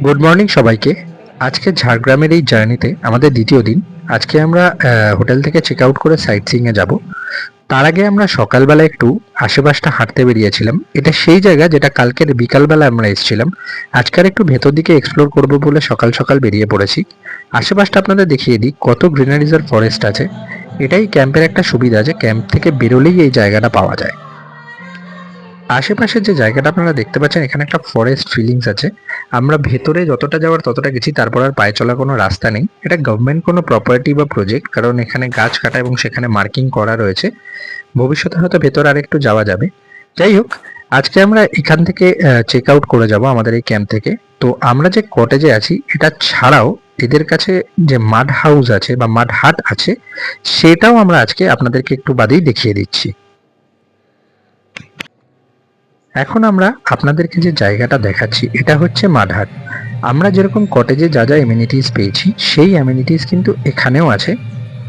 Good morning সবাইকে। আজকে ঝাড়গ্রামের এই জার্নিতে আমাদের দ্বিতীয় দিন। আজকে আমরা হোটেল থেকে চেক আউট করে সাইট সিইংয়ে যাব। তার আগে আমরা সকালবেলা একটু আশেপাশটা হাঁটতে বেরিয়েছিলাম। এটা সেই জায়গা যেটা কালকের বিকালবেলা আমরা এসেছিলাম। আজকের একটু ভেতর দিকে এক্সপ্লোর করব বলে সকাল সকাল বেরিয়ে পড়েছি। আশেপাশটা আপনাদের দেখিয়ে দিই, কত গ্রিনারিজ আর ফরেস্ট আছে। এটাই ক্যাম্পের একটা সুবিধা, যে ক্যাম্প থেকে বেরোলেই এই জায়গাটা পাওয়া যায়। আশেপাশে যে জায়গাটা আপনারা দেখতে পাচ্ছেন, এখানে একটা ফরেস্ট ফিলিংস আছে। আমরা ভেতরে যতটা যাওয়ার ততটা গেছি, তারপর আর পায়ে চলা কোনো রাস্তা নেই। এটা গভর্নমেন্ট কোনো প্রপার্টি বা প্রজেক্ট, কারণ এখানে গাছ কাটা এবং সেখানে মার্কিং করা রয়েছে। ভবিষ্যতে হয়তো ভেতর আর একটু যাওয়া যাবে। যাই হোক, আজকে আমরা এখান থেকে চেক আউট করে যাব আমাদের এই ক্যাম্প থেকে। তো আমরা যে কটেজে আছি, এটা ছাড়াও এদের কাছে যে মাড হাউস আছে বা মাড হাট আছে, সেটাও আমরা আজকে আপনাদেরকে একটু বাদেই দেখিয়ে দিচ্ছি। এখন আমরা আপনাদেরকে যে জায়গাটা দেখাচ্ছি, এটা হচ্ছে মাডহাট। আমরা যেরকম কটেজে যা যা এমিনিটিস পেয়েছি, সেই এমিনিটিস কিন্তু এখানেও আছে।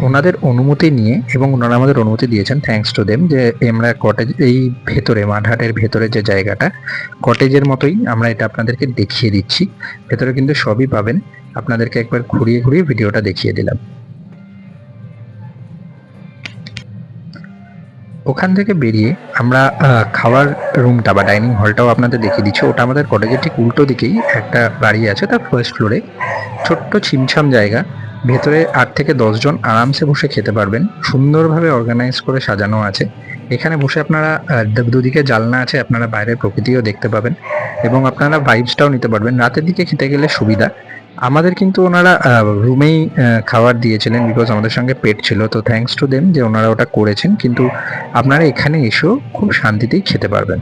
ওনাদের অনুমতি নিয়ে, এবং ওনারা আমাদের অনুমতি দিয়েছেন, থ্যাঙ্কস টু দেম, যে আমরা কটেজ এই ভেতরে মাডহাটের ভেতরে যে জায়গাটা কটেজের মতোই আমরা এটা আপনাদেরকে দেখিয়ে দিচ্ছি। ভেতরে কিন্তু সবই পাবেন। আপনাদেরকে একবার ঘুরিয়ে ঘুরিয়ে ভিডিওটা দেখিয়ে দিলাম। ওখান থেকে বেরিয়ে আমরা খাওয়ার রুমটা বা ডাইনিং হলটাও আপনাদের দেখিয়ে দিচ্ছি। ওটা আমাদের কটেজের ঠিক উল্টো দিকেই একটা বাড়ি আছে, তার ফার্স্ট ফ্লোরে। ছোট্ট ছিমছাম জায়গা, ভেতরে 8 থেকে 10 জন আরামসে বসে খেতে পারবেন। সুন্দরভাবে অর্গানাইজ করে সাজানো আছে। এখানে বসে আপনারা দুদিকে জানলা আছে, আপনারা বাইরের প্রকৃতিও দেখতে পাবেন এবং আপনারা ভাইবসটাও নিতে পারবেন। রাতের দিকে খেতে গেলে সুবিধা। আমাদের কিন্তু ওনারা রুমেই খাবার দিয়েছিলেন, বিকজ আমাদের সঙ্গে পেট ছিল। তো থ্যাঙ্কস টু দেম যে ওনারা ওটা করেছেন, কিন্তু আপনারা এখানে এসেও খুব শান্তিতেই খেতে পারবেন।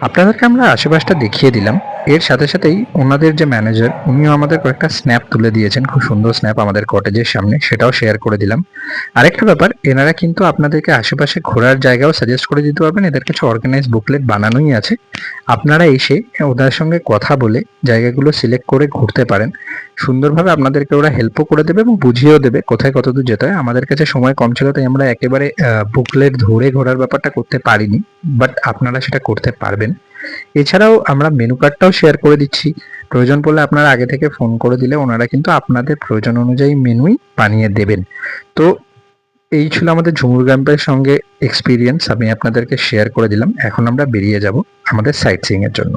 আপনাদেরকে আমরা আশেপাশটা দেখিয়ে দিলাম। এর সাথে সাথেই ওনাদের যে ম্যানেজার, উনিও আমাদের কয়েকটা স্ন্যাপ তুলে দিয়েছেন, খুব সুন্দর স্ন্যাপ আমাদের কটেজের সামনে, সেটাও শেয়ার করে দিলাম। আরেকটা ব্যাপার, এনারা কিন্তু আপনাদেরকে আশেপাশে ঘোরার জায়গাও সাজেস্ট করে দিতে পারবেন। এদের কাছে অর্গানাইজ বুকলেট বানানোই আছে। আপনারা এসে ওদের সঙ্গে কথা বলে জায়গাগুলো সিলেক্ট করে ঘুরতে পারেন। সুন্দরভাবে আপনাদেরকে ওরা হেল্পও করে দেবে এবং বুঝিয়েও দেবে কোথায় কতদূর যেতে হয়। আমাদের কাছে সময় কম ছিল, তাই আমরা একেবারে বুকলেট ধরে ঘোরার ব্যাপারটা করতে পারিনি, বাট আপনারা সেটা করতে পারবেন। এছাড়াও আমরা মেনু কার্ডটাও শেয়ার করে দিচ্ছি। প্রয়োজন পড়লে আপনারা আগে থেকে ফোন করে দিলে ওনারা কিন্তু আপনাদের প্রয়োজন অনুযায়ী মেনুই বানিয়ে দেবেন। তো এই ছিল আমাদের ঝুমুর ক্যাম্পের সঙ্গে এক্সপিরিয়েন্স, আমি আপনাদেরকে শেয়ার করে দিলাম। এখন আমরা বেরিয়ে যাব আমাদের সাইট সিইং এর জন্য।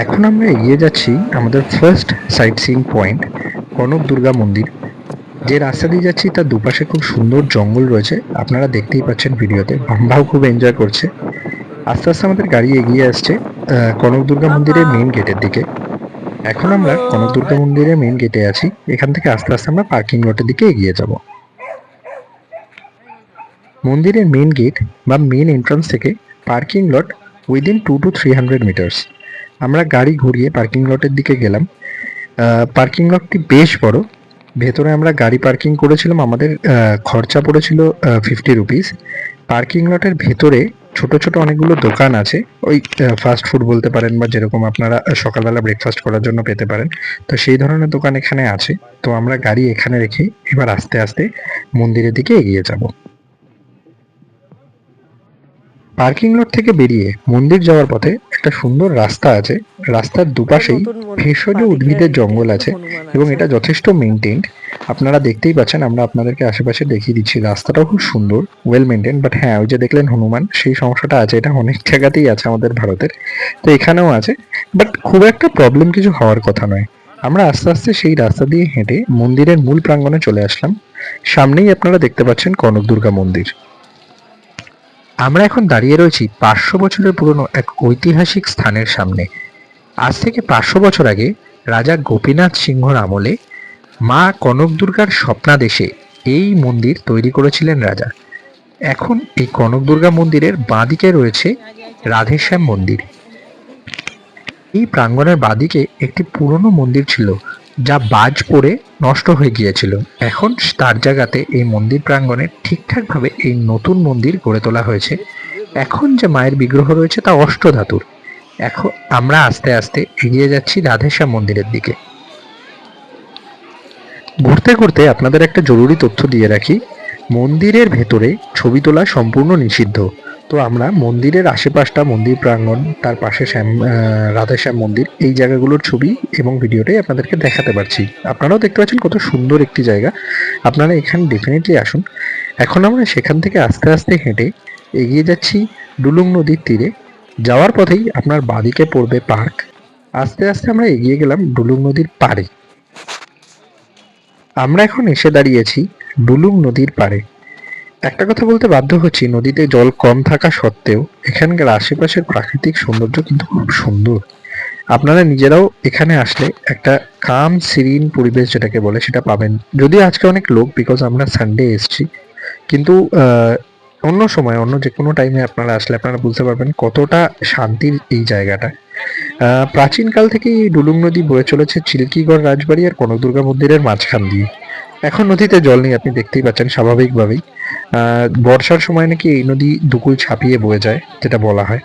এখন আমরা এগিয়ে যাচ্ছি আমাদের first sight seeing point, Kanak Durga মন্দির। যে রাস্তা দিয়ে যাচ্ছি তার দুপাশে খুব সুন্দর জঙ্গল রয়েছে, আপনারা দেখতেই পাচ্ছেন ভিডিওতে। বাম্বাও খুব এনজয় করছে। আস্তে আস্তে আমাদের গাড়ি এগিয়ে আসছে কনক দুর্গা মন্দিরের মেইন গেটের দিকে। এখন আমরা কনক দুর্গা মন্দিরের মেইন গেটে আছি। এখান থেকে আস্তে আস্তে আমরা পার্কিং লটের দিকে এগিয়ে যাব। মন্দিরের মেইন গেট বা মেইন এন্ট্রান্স থেকে parking lot within 2 to 300 metres. আমরা গাড়ি ঘুরিয়ে পার্কিং লটের দিকে গেলাম। পার্কিং লটটি বেশ বড়। ভেতরে আমরা গাড়ি পার্কিং করেছিলাম, আমাদের খরচা পড়েছিল 50 রুপিস। পার্কিং লটের ভেতরে ছোট ছোট অনেকগুলো দোকান আছে, ওই ফাস্ট ফুড বলতে পারেন, বা যেরকম আপনারা সকালবেলা ব্রেকফাস্ট করার জন্য পেতে পারেন। তো সেই ধরনের দোকান এখানে আছে। তো আমরা গাড়ি এখানে রেখে এবার আস্তে আস্তে মন্দিরের দিকে এগিয়ে যাব। পার্কিং লট থেকে বেরিয়ে মন্দির যাওয়ার পথে একটা সুন্দর রাস্তা আছে। রাস্তার দুপাশেই ভেষজ উদ্ভিদের জঙ্গল আছে এবং এটা যথেষ্ট মেনটেন্ড। আপনারা দেখতেই পাচ্ছেন, আমরা আপনাদেরকে আশেপাশে দেখিয়ে দিচ্ছি। রাস্তাটাও খুব সুন্দর, ওয়েল মেনটেন। বাট হ্যাঁ, ওই যে দেখলেন হনুমান, সেই সমস্যাটা আছে। এটা অনেক জায়গাতেই আছে আমাদের ভারতের, তো এখানেও আছে। বাট খুব একটা প্রবলেম কিছু হওয়ার কথা নয়। আমরা আস্তে আস্তে সেই রাস্তা দিয়ে হেঁটে মন্দিরের মূল প্রাঙ্গণে চলে আসলাম। সামনেই আপনারা দেখতে পাচ্ছেন কনক দুর্গা মন্দির। আমরা এখন দাঁড়িয়ে রয়েছি 500 বছরের পুরনো এক ঐতিহাসিক স্থানের সামনে। আজ থেকে 500 বছর আগে রাজা গোপীনাথ সিংহর আমলে মা কনক দুর্গার স্বপ্নাদেশে এই মন্দির তৈরি করেছিলেন রাজা। এখন এই কনক দুর্গা মন্দিরের বাঁদিকে রয়েছে রাধেশ্যাম মন্দির। এই প্রাঙ্গণের বাঁদিকে একটি পুরনো মন্দির ছিল, যা বাজ পড়ে নষ্ট হয়ে গিয়েছিল। এখন তার জায়গাতে এই মন্দির প্রাঙ্গণে ঠিকঠাকভাবে এই নতুন মন্দির গড়ে তোলা হয়েছে। এখন যে মায়ের বিগ্রহ রয়েছে তা অষ্টধাতুর। এখন আমরা আস্তে আস্তে এগিয়ে যাচ্ছি রাধেশ্যাম মন্দিরের দিকে। ঘুরতে ঘুরতে আপনাদের একটা জরুরি তথ্য দিয়ে রাখি, মন্দিরের ভেতরে ছবি তোলা সম্পূর্ণ নিষিদ্ধ। তো আমরা মন্দিরের আশেপাশটা, মন্দির প্রাঙ্গণ, তার পাশে রাধেশ্যাম মন্দির, এই জায়গাগুলোর ছবি এবং ভিডিওটাই আপনাদেরকে দেখাতে পারছি। আপনারাও দেখতে পাচ্ছেন কত সুন্দর একটি জায়গা। আপনারা এখানে ডেফিনেটলি আসুন। এখন আমরা সেখান থেকে আস্তে আস্তে হেঁটে এগিয়ে যাচ্ছি ডুলুং নদীর তীরে। যাওয়ার পথেই আপনার বাঁদিকে পড়বে পার্ক। আস্তে আস্তে আমরা এগিয়ে গেলাম ডুলুং নদীর পাড়ে। আমরা এখন এসে দাঁড়িয়েছি ডুলুং নদীর পাড়ে। একটা কথা বলতে বাধ্য হচ্ছি, নদীতে জল কম থাকা সত্ত্বেও এখানকার আশেপাশের প্রাকৃতিক সৌন্দর্য কিন্তু খুব সুন্দর। আপনারা নিজেরাও এখানে আসলে একটা কাম সিরিন পরিবেশ যেটাকে বলে সেটা পাবেন। যদিও আজকে অনেক লোক, বিকজ আমরা সানডে এসেছি, কিন্তু অন্য সময় অন্য যে কোনো টাইমে আপনারা আসলে আপনারা বুঝতে পারবেন কতটা শান্তির এই জায়গাটা। প্রাচীনকাল থেকেই এই ডুলুং নদী বয়ে চলেছে চিল্কিগড় রাজবাড়ি আর কনকদুর্গা মন্দিরের মাঝখান দিয়ে। এখন নদীতে জল নেই, আপনি দেখতেই পাচ্ছেন স্বাভাবিকভাবেই। বর্ষার সময় নাকি এই নদী দুকুল ছাপিয়ে বয়ে যায়, যেটা বলা হয়।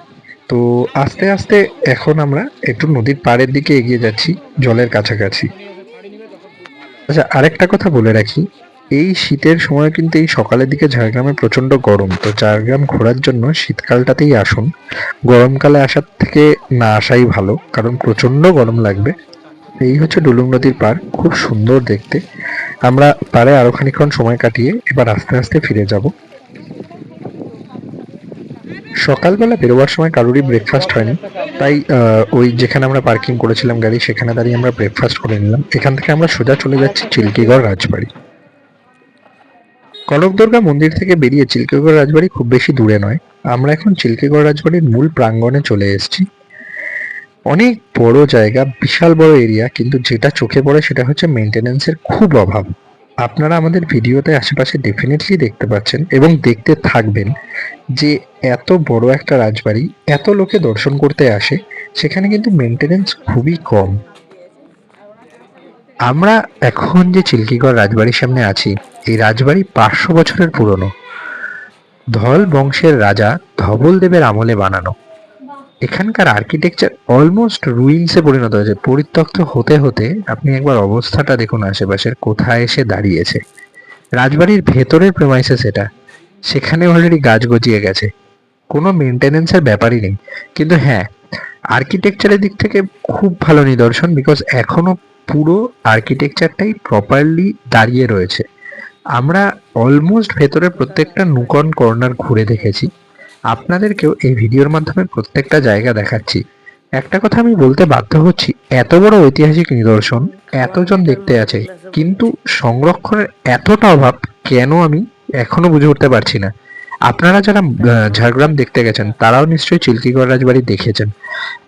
তো আস্তে আস্তে এখন আমরা একটু নদীর পাড়ের দিকে এগিয়ে যাচ্ছি, জলের কাছাকাছি। আচ্ছা, আরেকটা কথা বলে রাখি, এই শীতের সময় কিন্তু এই সকালের দিকে ঝাড়গ্রামে প্রচন্ড গরম। তো ঝাড়গ্রাম ঘোরার জন্য শীতকালটাতেই আসুন, গরমকালে আসার থেকে না আসাই ভালো, কারণ প্রচন্ড গরম লাগবে। এই হচ্ছে ডুলুং নদীর পাড়, খুব সুন্দর দেখতে। আমরা পাড়ে আরো খানিকক্ষণ সময় কাটিয়ে এবার আস্তে আস্তে ফিরে যাব। সকালবেলা বেরোবার সময় কারোরই ব্রেকফাস্ট হয়নি, তাই ওই যেখানে আমরা পার্কিং করেছিলাম গাড়ি, সেখানে দাঁড়িয়ে আমরা ব্রেকফাস্ট করে নিলাম। এখান থেকে আমরা সোজা চলে যাচ্ছি চিল্কিগড় রাজবাড়ি। কনকদুর্গা মন্দির থেকে বেরিয়ে চিল্কিগড় রাজবাড়ি খুব বেশি দূরে নয়। আমরা এখন চিল্কিগড় রাজবাড়ির মূল প্রাঙ্গণে চলে এসেছি। অনেক বড় জায়গা, বিশাল বড় এরিয়া, কিন্তু যেটা চোখে পড়ে সেটা হচ্ছে মেনটেন্যান্সের খুব অভাব। আপনারা আমাদের ভিডিওতে আশেপাশে ডেফিনেটলি দেখতে পাচ্ছেন এবং দেখতে থাকবেন যে এত বড় একটা রাজবাড়ি, এত লোকে দর্শন করতে আসে, সেখানে কিন্তু মেনটেন্যান্স খুবই কম। আমরা এখন যে চিল্কিগড় রাজবাড়ির সামনে আছি, এই রাজবাড়ি 500 বছরের পুরনো। ধল বংশের রাজা ধবলদেবের আমলে বানানো। এখানকার আর্কিটেকচার অলমোস্ট রুইন্সে পরিণত হয়েছে, পরিত্যক্ত হতে হতে আপনি একবার অবস্থাটা দেখুন আশেপাশের কোথায় এসে দাঁড়িয়েছে। রাজবাড়ির ভেতরের প্রেমাইসেস এটা, সেখানে অলরেডি গাছ গজিয়ে গেছে, কোনো মেনটেনেন্সের ব্যাপারই নেই। কিন্তু হ্যাঁ, আর্কিটেকচারের দিক থেকে খুব ভালো নিদর্শন, বিকজ এখনো পুরো আর্কিটেকচারটাই প্রপারলি দাঁড়িয়ে রয়েছে। আমরা অলমোস্ট ভেতরের প্রত্যেকটা নুকন কর্নার ঘুরে দেখেছি, আপনাদেরকেও এই ভিডিওর মাধ্যমে প্রত্যেকটা জায়গা দেখাচ্ছি। একটা কথা আমি বলতে বাধ্য হচ্ছি, এত বড় ঐতিহাসিক নিদর্শন, এতজন দেখতে আছে, কিন্তু সংরক্ষণের এতটা অভাব কেন আমি এখনো বুঝে উঠতে পারছি না। আপনারা যারা ঝাড়গ্রাম দেখতে গেছেন তারাও নিশ্চয়ই চিল্কিগড় রাজবাড়ি দেখেছেন,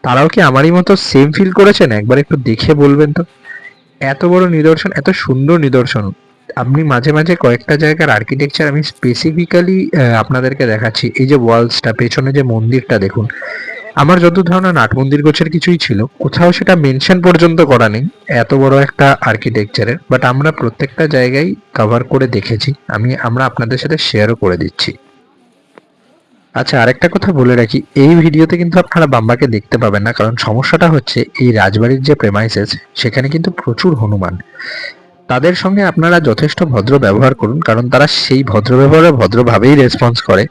তারাও কি আমারই মতো সেম ফিল করেছেন? একবার একটু দেখে বলবেন তো। এত বড় নিদর্শন, এত সুন্দর নিদর্শন, আপনি মাঝে মাঝে কয়েকটা জায়গার আর্কিটেকচার আমি স্পেসিফিক্যালি আপনাদেরকে দেখাচ্ছি। এই যে ওয়ালসটা, পেছনে যে মন্দিরটা দেখুন, আমার যত ধারণা নাট মন্দির গোছের কিছুই ছিল, কোথাও সেটা মেনশন পর্যন্ত করা নেই এত বড় একটা আর্কিটেকচারের। বাট আমরা প্রত্যেকটা জায়গায় কভার করে দেখেছি, আমরা আপনাদের সাথে শেয়ারও করে দিচ্ছি। আচ্ছা, আরেকটা কথা বলে রাখি, এই ভিডিওতে কিন্তু আপনারা বাম্বাকে দেখতে পাবেন না, কারণ সমস্যাটা হচ্ছে এই রাজবাড়ির যে প্রেমাইসেস, সেখানে কিন্তু প্রচুর হনুমান। তাদের সঙ্গে আপনারা যথেষ্ট ভদ্র ব্যবহার করুন, কারণ তারা সেই ভদ্র ব্যবহারে ভদ্রভাবেই রেসপন্স করে।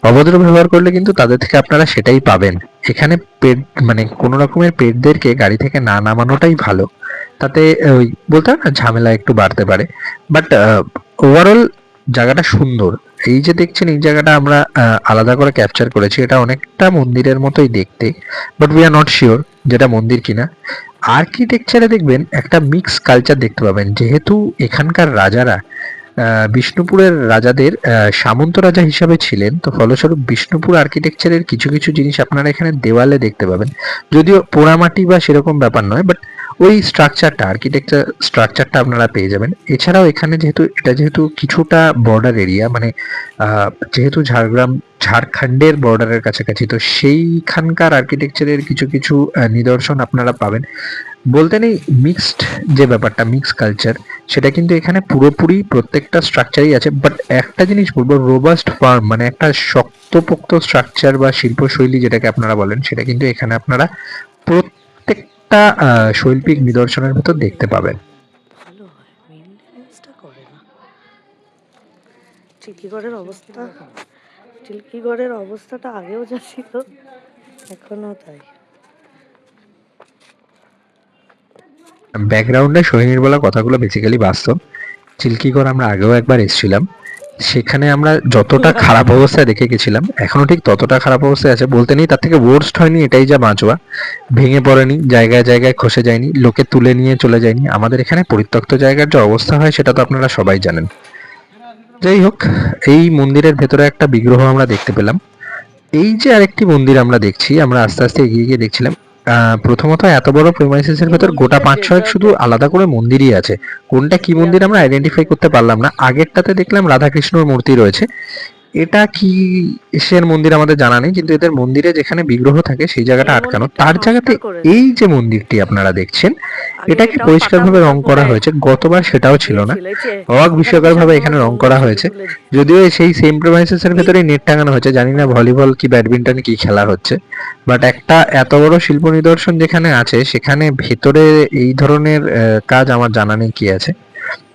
অভদ্র ব্যবহার করলে কিন্তু তাদের থেকে আপনারা সেটাই পাবেন। এখানে পেট, মানে কোনো রকমের পেটদেরকে গাড়ি থেকে না নামানোটাই ভালো, তাতে ওই বলতে হয় না, ঝামেলা একটু বাড়তে পারে। বাট ওভারঅল জায়গাটা সুন্দর। এই যে দেখছেন, এই জায়গাটা আমরা আলাদা করে ক্যাপচার করেছি, এটা অনেকটা মন্দিরের মতোই দেখতে, but we are not sure যেটা মন্দির কিনা। আর্কিটেকচারে দেখবেন একটা মিক্স কালচার দেখতে পাবেন, যেহেতু এখানকার রাজারা বিষ্ণুপুরের রাজাদের সামন্ত রাজা হিসাবে ছিলেন, তো ফলস্বরূপ বিষ্ণুপুর আর্কিটেকচারের কিছু কিছু জিনিস আপনারা এখানে দেওয়ালে দেখতে পাবেন। যদিও পোড়ামাটি বা সেরকম ব্যাপার নয়, বাট ওই স্ট্রাকচারটা, আর্কিটেকচার স্ট্রাকচারটা আপনারা পেয়ে যাবেন। এছাড়াও এখানে যেহেতু কিছুটা বর্ডার এরিয়া, মানে যেহেতু ঝাড়গ্রাম ঝাড়খণ্ডের বর্ডারের কাছাকাছি, তো সেইখানকার আর্কিটেকচারের কিছু কিছু নিদর্শন আপনারা পাবেন। বলতে নেই, মিক্সড যে ব্যাপারটা, মিক্স কালচার, সেটা কিন্তু এখানে পুরোপুরি প্রত্যেকটা স্ট্রাকচারই আছে। বাট একটা জিনিস বলবো, রোবাস্ট ফার্ম, মানে একটা শক্তপোক্ত স্ট্রাকচার বা শিল্পশৈলী যেটাকে আপনারা বলেন, সেটা কিন্তু এখানে আপনারা প্রত্যেকটা শৈল্পিক নিদর্শনের ভেতর দেখতে পাবেন। ভালো হয়, মেনটেনেন্সটা করে না। চিল্কিগড়ের অবস্থা চিল্কিগড়ের অবস্থাটা আগেও যা ছিল এখনো তাই। ব্যাকগ্রাউন্ডে সোহিনীর বলা কথাগুলো বেসিক্যালি বাস্তব। চিল্কিগড় আমরা আগেও একবার এসেছিলাম, সেখানে আমরা যতটা খারাপ অবস্থায় দেখে গেছিলাম এখনো ঠিক ততটা খারাপ অবস্থায় আছে বলতে নেই, তার থেকে ওর্স্ট হয়নি, এটাই যা বাঁচোয়া। ভেঙে পড়েনি, জায়গায় জায়গায় খসে যায়নি, লোকে তুলে নিয়ে চলে যায়নি। আমাদের এখানে পরিত্যক্ত জায়গার যে অবস্থা হয় সেটা তো আপনারা সবাই জানেন। যাই হোক, এই মন্দিরের ভেতরে একটা বিগ্রহ আমরা দেখতে পেলাম। এই যে আরেকটি মন্দির আমরা দেখছি, আমরা আস্তে আস্তে এগিয়ে গিয়ে দেখছিলাম প্রথমত এত বড় প্রেমাইসিসের এই ভেতর গোটা মন্দিরটা ৫-৬ শুধু ডেজার্টেড। আলাদা করে মন্দিরই আছে। কোনটা কি মন্দির আমরা আইডেন্টিফাই করতে পারলাম না। আগেরটাতে দেখলাম রাধাকৃষ্ণর মূর্তি রয়েছে। এটা কি এশিয়ার মন্দির আমাদের জানা নেই, কিন্তু এদের মন্দিরে যেখানে বিগ্রহ থাকে সেই জায়গাটা এই আটকানো। মন্দিরটা তার জায়গাতে সংস্কার করেছে, এই যে মন্দিরটি আপনারা দেখছেন, আগে এটাকে এটাও পাতা পরিষ্কারভাবে পোতা রং করা করে হয়েছে। গতবার সেটাও ছিল না। দিয়েছিল। এই যে অবাক এখানে বিস্ময়কর বিশাল ভাবে বড় এখানে রং জঙ্গল করা ছবি হয়েছে। তুলে যদিও সেই সেম প্রেমাইসেসের ভেতরেই নেট টাঙানো হয়েছে, জানি না ভলিবল কি ব্যাডমিন্টন কি খেলা হচ্ছে। বাট একটা এত বড় শিল্প নিদর্শন যেখানে আছে সেখানে ভেতরে এই ধরনের কাজ আমার জানা নেই কি আছে।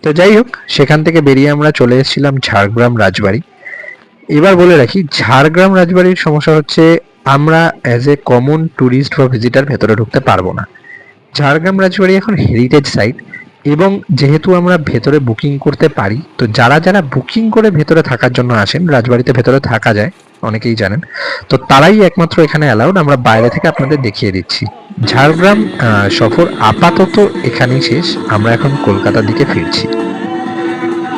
তো যাই হোক, সেখান থেকে বেরিয়ে আমরা চলে এসেছিলাম ঝাড়গ্রাম রাজবাড়ি। এবার বলে রাখি, ঝাড়গ্রাম রাজবাড়ির সমস্যা হচ্ছে আমরা অ্যাজ এ কমন ট্যুরিস্ট বা ভিজিটার ভেতরে ঢুকতে পারবো না। ঝাড়গ্রাম রাজবাড়ি এখন হেরিটেজ সাইট, এবং যেহেতু আমরা ভেতরে বুকিং করতে পারি, তো যারা যারা বুকিং করে ভেতরে থাকার জন্য আসেন, রাজবাড়িতে ভেতরে থাকা যায়, অনেকেই জানেন, তো তারাই একমাত্র এখানে অ্যালাউড। আমরা বাইরে থেকে আপনাদের দেখিয়ে দিচ্ছি। ঝাড়গ্রাম সফর আপাতত এখানেই শেষ। আমরা এখন কলকাতার দিকে ফিরছি।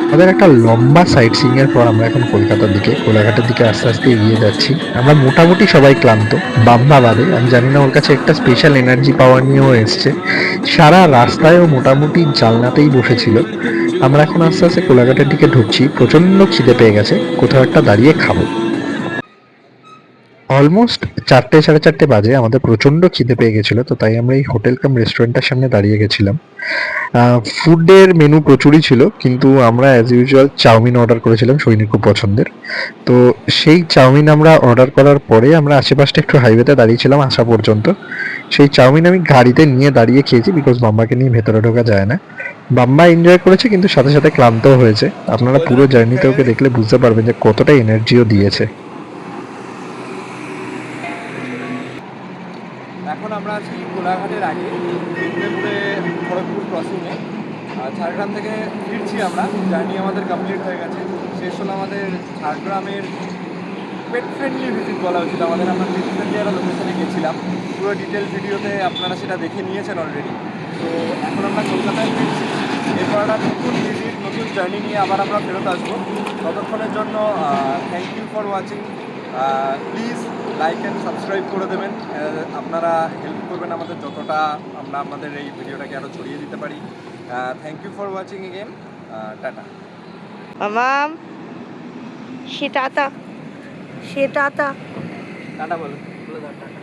আমাদের একটা লম্বা সাইট সিইং এর পর আমরা এখন কলকাতার দিকে, কোলাঘাটের দিকে আস্তে আস্তে এগিয়ে যাচ্ছি। আমরা মোটামুটি সবাই ক্লান্ত, বাম্বা বাদে। আমি জানি না ওর কাছে একটা স্পেশাল এনার্জি পাওয়ার নিয়েও এসছে। সারা রাস্তায় ও মোটামুটি জানলাতেই বসেছিল। আমরা এখন আস্তে আস্তে কোলাঘাটের দিকে ঢুকছি। প্রচন্ড খিদে পেয়ে গেছে, কোথাও একটা দাঁড়িয়ে খাবো। অলমোস্ট ৪টে ৪:৩০ বাজে, আমাদের প্রচন্ড খিদে পেয়ে গেছিল, তো তাই আমরা এই হোটেল কাম রেস্টুরেন্টের সামনে দাঁড়িয়ে গেছিলাম। ফুডের মেনু প্রচুরই ছিল, কিন্তু আমরা অ্যাজ ইউজুয়াল চাউমিন অর্ডার করেছিলাম, সৈনিক খুব পছন্দের। তো সেই চাউমিন আমরা অর্ডার করার পরে আমরা আশেপাশটা একটু হাইওয়েতে দাঁড়িয়েছিলাম আসা পর্যন্ত। সেই চাউমিন আমি গাড়িতে নিয়ে দাঁড়িয়ে খেয়েছি, বিকজ বাম্বাকে নিয়ে ভেতরে ঢোকা যায় না। বাম্বা এনজয় করেছে, কিন্তু সাথে সাথে ক্লান্তও হয়েছে। আপনারা পুরো জার্নিতে ওকে দেখলে বুঝতে পারবেন যে কতটা এনার্জিও দিয়েছে। এখন আমরা আছি কোলাঘাটের আগে মেদিনীপুরে খড়গপুর ক্রসিংয়ে। ঝাড়গ্রাম থেকে ফিরছি আমরা, জার্নি আমাদের কমপ্লিট হয়ে গেছে। শেষ হলো আমাদের ঝাড়গ্রামের পেট ফ্রেন্ডলি ভিজিট বলা উচিত আমাদের। আমরা পেট ফ্রেন্ডলি একটা লোকেশনে গেছিলাম, পুরো ডিটেল ভিডিওতে আপনারা সেটা দেখে নিয়েছেন অলরেডি। তো এখন আমরা কলকাতায় ফিরছি। এরপর একটা নতুন ভিজিট, নতুন জার্নি নিয়ে আবার আমরা ফেরত আসবো। ততক্ষণের জন্য thank you for watching. Please like and subscribe করে দেবেন। আপনারা হেল্প করবেন আমাদের যতটা আমরা আপনাদের এই ভিডিওটাকে আরও ছড়িয়ে দিতে পারি। Thank you for watching again. Tata. মামাম সেটাতা সেটাতা টাটা বলো, বলে দাও টাটা।